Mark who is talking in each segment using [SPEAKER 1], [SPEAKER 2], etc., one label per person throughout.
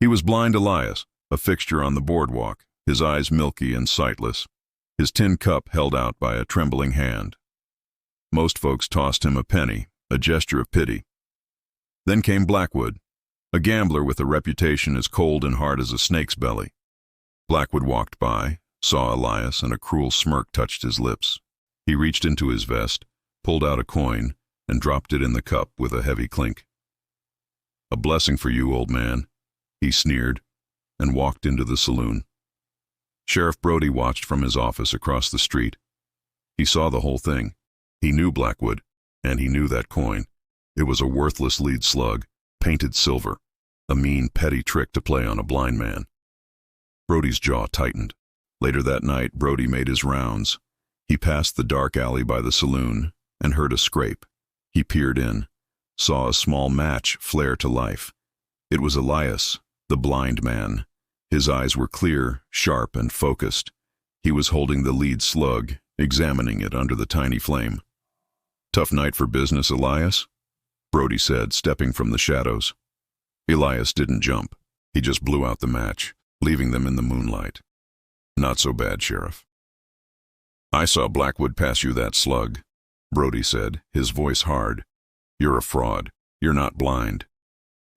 [SPEAKER 1] He was blind Elias, a fixture on the boardwalk, his eyes milky and sightless, his tin cup held out by a trembling hand. Most folks tossed him a penny, a gesture of pity. Then came Blackwood, a gambler with a reputation as cold and hard as a snake's belly. Blackwood walked by, saw Elias, and a cruel smirk touched his lips. He reached into his vest, pulled out a coin, and dropped it in the cup with a heavy clink. "A blessing for you, old man," he sneered, and walked into the saloon. Sheriff Brody watched from his office across the street. He saw the whole thing. He knew Blackwood, and he knew that coin. It was a worthless lead slug, painted silver, a mean, petty trick to play on a blind man. Brody's jaw tightened. Later that night, Brody made his rounds. He passed the dark alley by the saloon and heard a scrape. He peered in, saw a small match flare to life. It was Elias, the blind man. His eyes were clear, sharp, and focused. He was holding the lead slug, examining it under the tiny flame. "Tough night for business, Elias?" Brody said, stepping from the shadows. Elias didn't jump. He just blew out the match, leaving them in the moonlight. "Not so bad, Sheriff." "I saw Blackwood pass you that slug," Brody said, his voice hard. "You're a fraud. You're not blind."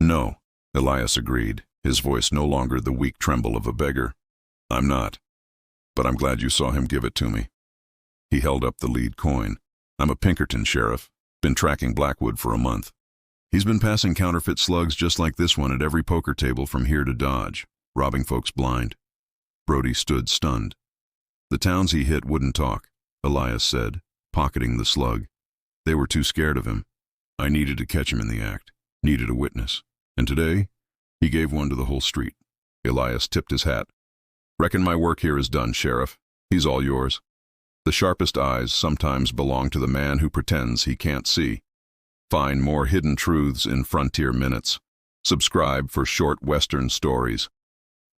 [SPEAKER 1] "No," Elias agreed, his voice no longer the weak tremble of a beggar. "I'm not. But I'm glad you saw him give it to me." He held up the lead coin. "I'm a Pinkerton sheriff. Been tracking Blackwood for a month. He's been passing counterfeit slugs just like this one at every poker table from here to Dodge, robbing folks blind." Brody stood stunned. "The towns he hit wouldn't talk," Elias said, pocketing the slug. "They were too scared of him. I needed to catch him in the act, needed a witness. And today, he gave one to the whole street." Elias tipped his hat. "Reckon my work here is done, Sheriff. He's all yours." The sharpest eyes sometimes belong to the man who pretends he can't see. Find more hidden truths in Frontier Minutes. Subscribe for short Western stories.